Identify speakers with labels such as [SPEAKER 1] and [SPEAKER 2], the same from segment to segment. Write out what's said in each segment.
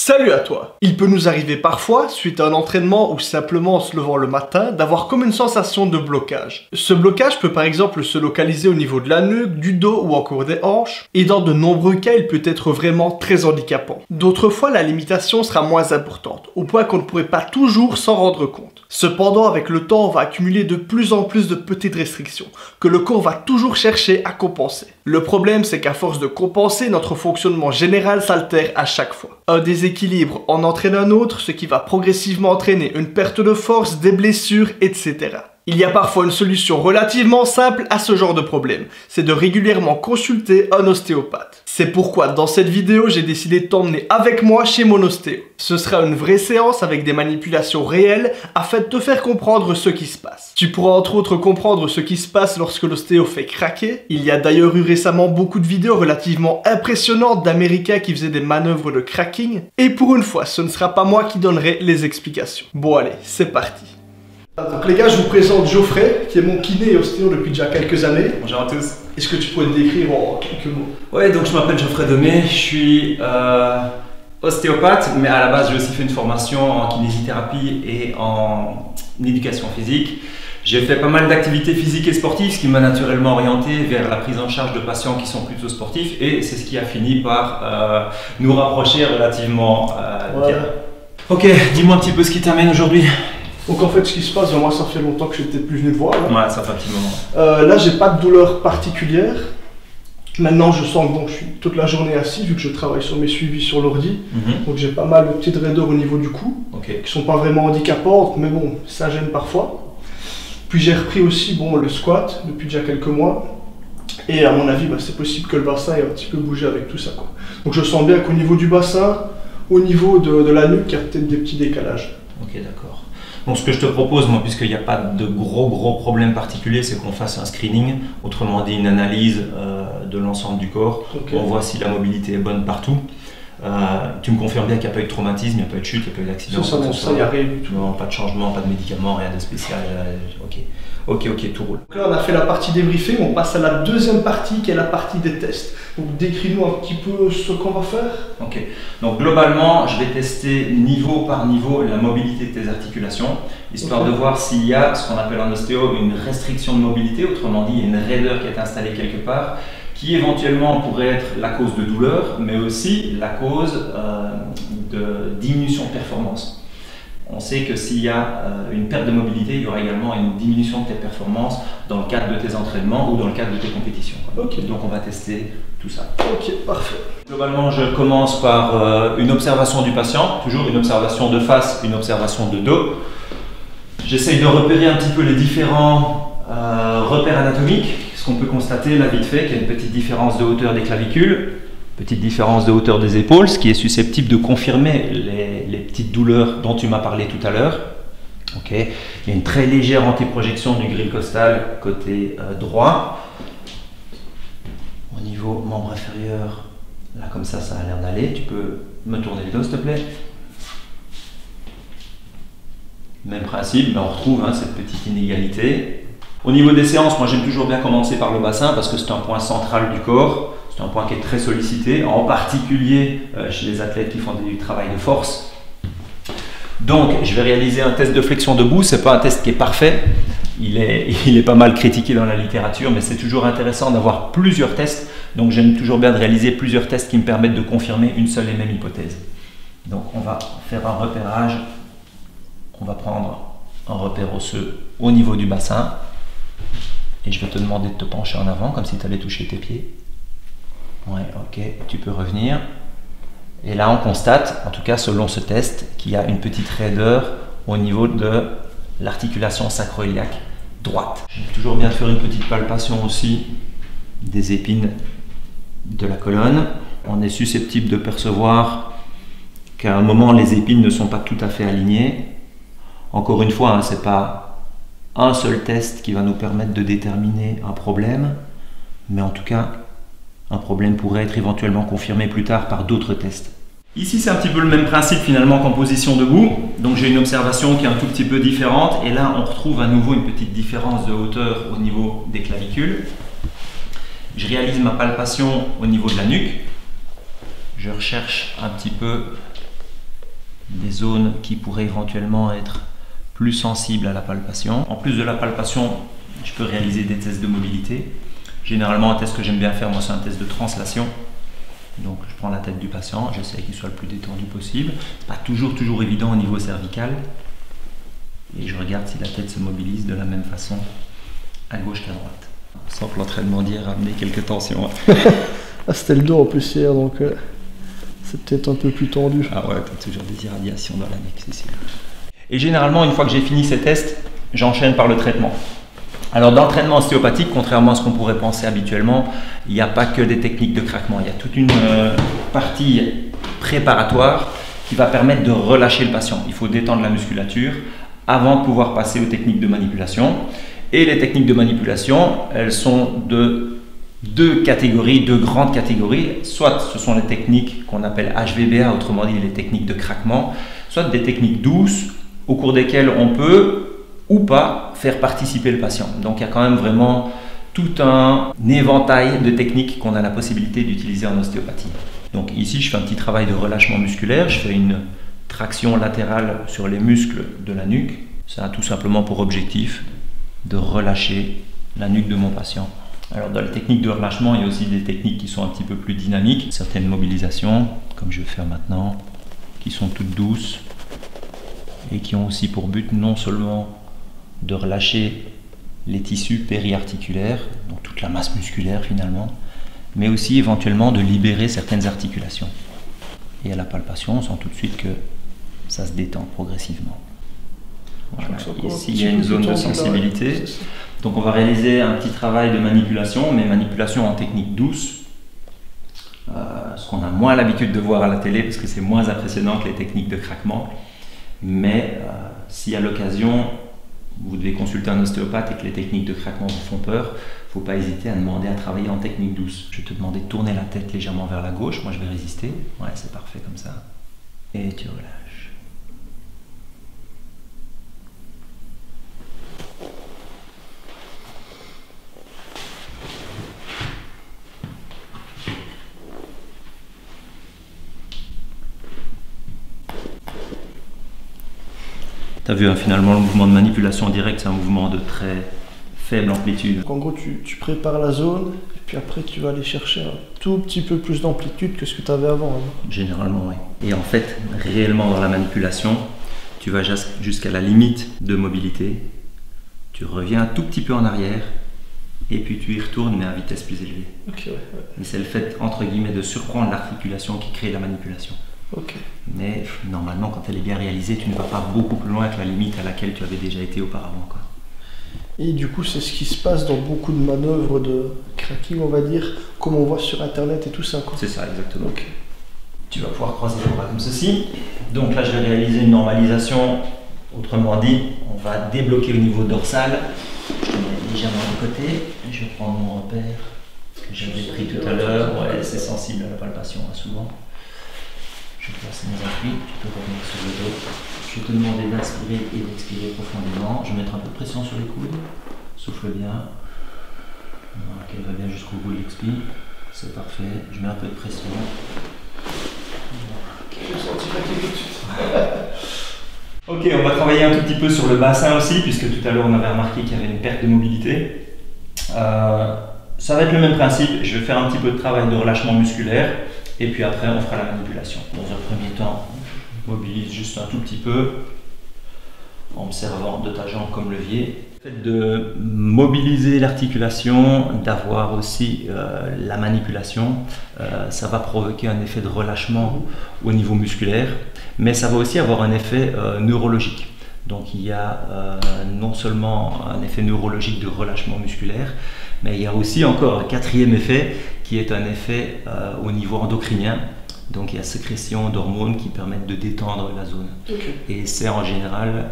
[SPEAKER 1] Salut à toi! Il peut nous arriver parfois, suite à un entraînement ou simplement en se levant le matin, d'avoir comme une sensation de blocage. Ce blocage peut par exemple se localiser au niveau de la nuque, du dos ou encore des hanches, et dans de nombreux cas, il peut être vraiment très handicapant. D'autres fois, la limitation sera moins importante, au point qu'on ne pourrait pas toujours s'en rendre compte. Cependant, avec le temps, on va accumuler de plus en plus de petites restrictions, que le corps va toujours chercher à compenser. Le problème, c'est qu'à force de compenser, notre fonctionnement général s'altère à chaque fois. Un déséquilibre en entraîne un autre, ce qui va progressivement entraîner une perte de force, des blessures, etc. Il y a parfois une solution relativement simple à ce genre de problème, c'est de régulièrement consulter un ostéopathe. C'est pourquoi dans cette vidéo, j'ai décidé de t'emmener avec moi chez mon ostéo. Ce sera une vraie séance avec des manipulations réelles afin de te faire comprendre ce qui se passe. Tu pourras entre autres comprendre ce qui se passe lorsque l'ostéo fait craquer. Il y a d'ailleurs eu récemment beaucoup de vidéos relativement impressionnantes d'Américains qui faisaient des manœuvres de cracking. Et pour une fois, ce ne sera pas moi qui donnerai les explications. Bon allez, c'est parti. Donc les gars, je vous présente Geoffrey, qui est mon kiné et ostéo depuis déjà quelques années.
[SPEAKER 2] Bonjour à tous.
[SPEAKER 1] Est-ce que tu pourrais te décrire en quelques mots?
[SPEAKER 2] Ouais, donc je m'appelle Geoffrey Demé, je suis ostéopathe, mais à la base j'ai aussi fait une formation en kinésithérapie et en éducation physique. J'ai fait pas mal d'activités physiques et sportives, ce qui m'a naturellement orienté vers la prise en charge de patients qui sont plutôt sportifs, et c'est ce qui a fini par nous rapprocher relativement bien. Ok, dis-moi un petit peu ce qui t'amène aujourd'hui.
[SPEAKER 1] Donc en fait, ce qui se passe, moi ça fait longtemps que je n'étais plus venu te voir.
[SPEAKER 2] Ouais, ça fait un petit moment.
[SPEAKER 1] Là, j'ai pas de douleur particulière. Maintenant, je sens que bon, je suis toute la journée assis vu que je travaille sur mes suivis sur l'ordi. Donc j'ai pas mal de petites raideurs au niveau du cou, qui sont pas vraiment handicapantes, mais bon, ça gêne parfois. Puis j'ai repris aussi bon, le squat depuis déjà quelques mois. Et à mon avis, c'est possible que le bassin ait un petit peu bougé avec tout ça, quoi. Donc je sens bien qu'au niveau du bassin, au niveau de la nuque, il y a peut-être des petits décalages.
[SPEAKER 2] Ok, d'accord. Donc ce que je te propose, moi, puisqu'il n'y a pas de gros problèmes particuliers, c'est qu'on fasse un screening, autrement dit une analyse de l'ensemble du corps. On voit si la mobilité est bonne partout. Tu me confirmes bien qu'il n'y a pas eu de traumatisme, il n'y a pas eu de chute, il n'y a pas eu d'accident?
[SPEAKER 1] Ça, il n'y a rien du tout.
[SPEAKER 2] Non, pas de changement, pas de médicaments, rien de spécial. Ok, tout roule.
[SPEAKER 1] Donc là, on a fait la partie débriefing, on passe à la deuxième partie qui est la partie des tests. Donc décris-nous un petit peu ce qu'on va faire.
[SPEAKER 2] Ok, donc globalement, je vais tester niveau par niveau la mobilité de tes articulations, histoire de voir s'il y a ce qu'on appelle en ostéo une restriction de mobilité, autrement dit, il y a une raideur qui est installée quelque part, qui éventuellement pourrait être la cause de douleur, mais aussi la cause de diminution de performance. On sait que s'il y a une perte de mobilité, il y aura également une diminution de tes performances dans le cadre de tes entraînements ou dans le cadre de tes compétitions. Donc on va tester tout ça.
[SPEAKER 1] Ok, parfait.
[SPEAKER 2] Globalement, je commence par une observation du patient, toujours une observation de face, une observation de dos. J'essaye de repérer un petit peu les différents repères anatomiques. Ce qu'on peut constater là vite fait, qu'il y a une petite différence de hauteur des clavicules, petite différence de hauteur des épaules, ce qui est susceptible de confirmer les petites douleurs dont tu m'as parlé tout à l'heure. Il y a une très légère antéprojection du grille costal côté droit. Au niveau membre inférieur, là comme ça a l'air d'aller. Tu peux me tourner le dos s'il te plaît. Même principe, mais on retrouve cette petite inégalité. Au niveau des séances, moi j'aime toujours bien commencer par le bassin parce que c'est un point central du corps. C'est un point qui est très sollicité, en particulier chez les athlètes qui font du travail de force. Donc, je vais réaliser un test de flexion debout. Ce n'est pas un test qui est parfait. Il est pas mal critiqué dans la littérature, mais c'est toujours intéressant d'avoir plusieurs tests. Donc, j'aime toujours bien de réaliser plusieurs tests qui me permettent de confirmer une seule et même hypothèse. Donc, on va faire un repérage. On va prendre un repère osseux au niveau du bassin. Et je vais te demander de te pencher en avant, comme si tu allais toucher tes pieds. Ouais, ok, tu peux revenir. Et là, on constate, en tout cas selon ce test, qu'il y a une petite raideur au niveau de l'articulation sacro-iliaque droite. J'aime toujours bien faire une petite palpation aussi des épines de la colonne. On est susceptible de percevoir qu'à un moment, les épines ne sont pas tout à fait alignées. Encore une fois, ce n'est pas un seul test qui va nous permettre de déterminer un problème, mais en tout cas, un problème pourrait être éventuellement confirmé plus tard par d'autres tests. Ici, c'est un petit peu le même principe finalement qu'en position debout. Donc j'ai une observation qui est un tout petit peu différente. Et là, on retrouve à nouveau une petite différence de hauteur au niveau des clavicules. Je réalise ma palpation au niveau de la nuque. Je recherche un petit peu des zones qui pourraient éventuellement être plus sensibles à la palpation. En plus de la palpation, je peux réaliser des tests de mobilité. Généralement, un test que j'aime bien faire, moi, c'est un test de translation. Donc, je prends la tête du patient, j'essaie qu'il soit le plus détendu possible. Pas toujours évident au niveau cervical. Et je regarde si la tête se mobilise de la même façon à gauche qu'à droite. Sans que l'entraînement d'hier a amené quelques tensions.
[SPEAKER 1] Ah, c'était le dos en plus hier, donc c'est peut-être un peu plus tendu.
[SPEAKER 2] Ah ouais, t'as toujours des irradiations dans la nuque, c'est sûr. Et généralement, une fois que j'ai fini ces tests, j'enchaîne par le traitement. Alors dans le traitement ostéopathique, contrairement à ce qu'on pourrait penser habituellement, il n'y a pas que des techniques de craquement. Il y a toute une partie préparatoire qui va permettre de relâcher le patient. Il faut détendre la musculature avant de pouvoir passer aux techniques de manipulation. Et les techniques de manipulation, elles sont de deux grandes catégories. Soit ce sont les techniques qu'on appelle HVBA, autrement dit les techniques de craquement, soit des techniques douces au cours desquelles on peut ou pas faire participer le patient. Donc il y a quand même vraiment tout un éventail de techniques qu'on a la possibilité d'utiliser en ostéopathie. Donc ici, je fais un petit travail de relâchement musculaire, je fais une traction latérale sur les muscles de la nuque. Ça a tout simplement pour objectif de relâcher la nuque de mon patient. Alors dans les techniques de relâchement, il y a aussi des techniques qui sont un petit peu plus dynamiques. Certaines mobilisations, comme je vais faire maintenant, qui sont toutes douces et qui ont aussi pour but non seulement de relâcher les tissus périarticulaires, donc toute la masse musculaire finalement, mais aussi éventuellement de libérer certaines articulations. Et à la palpation, on sent tout de suite que ça se détend progressivement. Voilà. Ici, il y a une zone de sensibilité. Donc on va réaliser un petit travail de manipulation, mais manipulation en technique douce. Ce qu'on a moins l'habitude de voir à la télé, parce que c'est moins impressionnant que les techniques de craquement. Mais si à l'occasion, vous devez consulter un ostéopathe et que les techniques de craquement vous font peur, il ne faut pas hésiter à demander à travailler en technique douce. Je vais te demander de tourner la tête légèrement vers la gauche. Moi, je vais résister. Ouais, c'est parfait comme ça. Et tu relâches. Tu as vu, hein, finalement, le mouvement de manipulation directe, c'est un mouvement de très faible amplitude.
[SPEAKER 1] Donc en gros, tu prépares la zone, et puis après, tu vas aller chercher un tout petit peu plus d'amplitude que ce que tu avais avant. Hein.
[SPEAKER 2] Généralement, oui. Et en fait, réellement, dans la manipulation, tu vas jusqu'à la limite de mobilité, tu reviens un tout petit peu en arrière, et puis tu y retournes, mais à vitesse plus élevée.
[SPEAKER 1] Ok, ouais.
[SPEAKER 2] Et c'est le fait, entre guillemets, de surprendre l'articulation qui crée la manipulation.
[SPEAKER 1] Ok.
[SPEAKER 2] Mais normalement, quand elle est bien réalisée, tu ne vas pas beaucoup plus loin que la limite à laquelle tu avais déjà été auparavant, quoi.
[SPEAKER 1] Et du coup, c'est ce qui se passe dans beaucoup de manœuvres de cracking, on va dire, comme on voit sur Internet et tout ça, quoi.
[SPEAKER 2] C'est ça, exactement.
[SPEAKER 1] Ok.
[SPEAKER 2] Tu vas pouvoir croiser les bras comme ceci. Donc là, je vais réaliser une normalisation. Autrement dit, on va débloquer au niveau dorsal. Je te mets légèrement de côté. Je vais prendre mon repère que j'avais pris tout à l'heure. Ouais, c'est sensible à la palpation, hein, souvent. Je place mes appuis, tu peux revenir sur le dos. Je vais te demander d'inspirer et d'expirer profondément. Je vais mettre un peu de pression sur les coudes. Souffle bien. Voilà, qu'elle va bien jusqu'au bout de l'expire. C'est parfait. Je mets un peu de pression.
[SPEAKER 1] Je sens craquer tout de suite.
[SPEAKER 2] Ok, on va travailler un tout petit peu sur le bassin aussi, puisque tout à l'heure on avait remarqué qu'il y avait une perte de mobilité. Ça va être le même principe. Je vais faire un petit peu de travail de relâchement musculaire. Et puis après, on fera la manipulation. Dans un premier temps, je mobilise juste un tout petit peu en me servant de ta jambe comme levier. Le fait de mobiliser l'articulation, d'avoir aussi la manipulation, ça va provoquer un effet de relâchement au niveau musculaire, mais ça va aussi avoir un effet neurologique. Donc il y a non seulement un effet neurologique de relâchement musculaire, mais il y a aussi encore un quatrième effet qui est un effet au niveau endocrinien. Donc il y a sécrétion d'hormones qui permettent de détendre la zone.
[SPEAKER 1] Okay. Et
[SPEAKER 2] c'est en général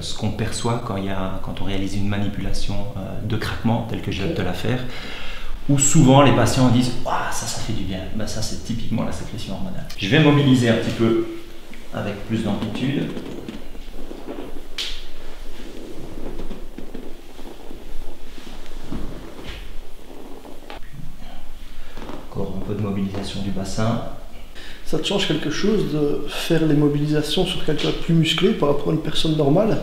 [SPEAKER 2] ce qu'on perçoit quand on réalise une manipulation de craquement telle que je vais te la faire, où souvent les patients disent « Waouh, ça fait du bien ». Ben, ça c'est typiquement la sécrétion hormonale. Je vais mobiliser un petit peu avec plus d'amplitude. Encore un peu de mobilisation du bassin.
[SPEAKER 1] Ça te change quelque chose de faire les mobilisations sur quelqu'un de plus musclé par rapport à une personne normale?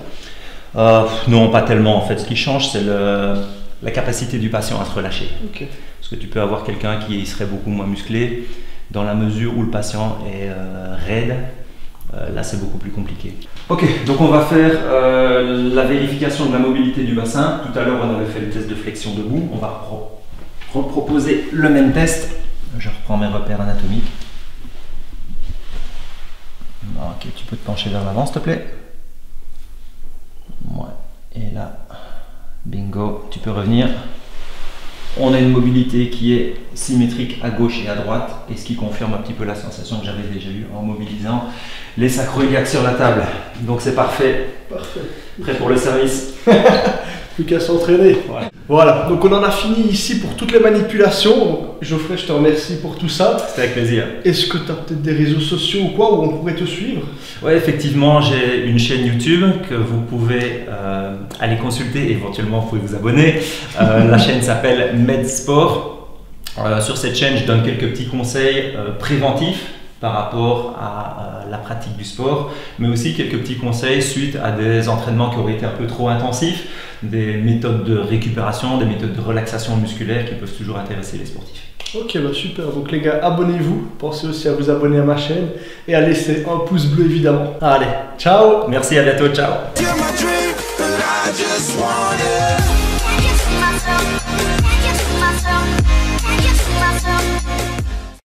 [SPEAKER 2] Non, pas tellement en fait. Ce qui change, c'est la capacité du patient à se relâcher.
[SPEAKER 1] Okay.
[SPEAKER 2] Parce que tu peux avoir quelqu'un qui serait beaucoup moins musclé, dans la mesure où le patient est raide. Là, c'est beaucoup plus compliqué. Ok, donc on va faire la vérification de la mobilité du bassin. Tout à l'heure, on avait fait le test de flexion debout. On va reproposer le même test. Je reprends mes repères anatomiques. Ok, tu peux te pencher vers l'avant, s'il te plaît. Ouais. Et là, bingo, tu peux revenir. On a une mobilité qui est symétrique à gauche et à droite, et ce qui confirme un petit peu la sensation que j'avais déjà eue en mobilisant les sacro-iliaques sur la table. Donc c'est parfait.
[SPEAKER 1] Parfait.
[SPEAKER 2] Prêt pour le service.
[SPEAKER 1] Plus qu'à s'entraîner.
[SPEAKER 2] Ouais.
[SPEAKER 1] Voilà, donc on en a fini ici pour toutes les manipulations. Donc, Geoffrey, je te remercie pour tout ça.
[SPEAKER 2] C'était avec plaisir.
[SPEAKER 1] Est-ce que tu as peut-être des réseaux sociaux ou quoi où on pourrait te suivre?
[SPEAKER 2] Oui, effectivement, j'ai une chaîne YouTube que vous pouvez aller consulter, éventuellement vous pouvez vous abonner. La chaîne s'appelle MedSport. Sur cette chaîne, je donne quelques petits conseils préventifs par rapport à la pratique du sport, mais aussi quelques petits conseils suite à des entraînements qui auraient été un peu trop intensifs, des méthodes de récupération, des méthodes de relaxation musculaire qui peuvent toujours intéresser les sportifs. Ok, bah super. Donc les gars, abonnez-vous. Pensez aussi à vous abonner à ma chaîne et à laisser un pouce bleu évidemment. Allez, ciao. Merci, à bientôt, ciao.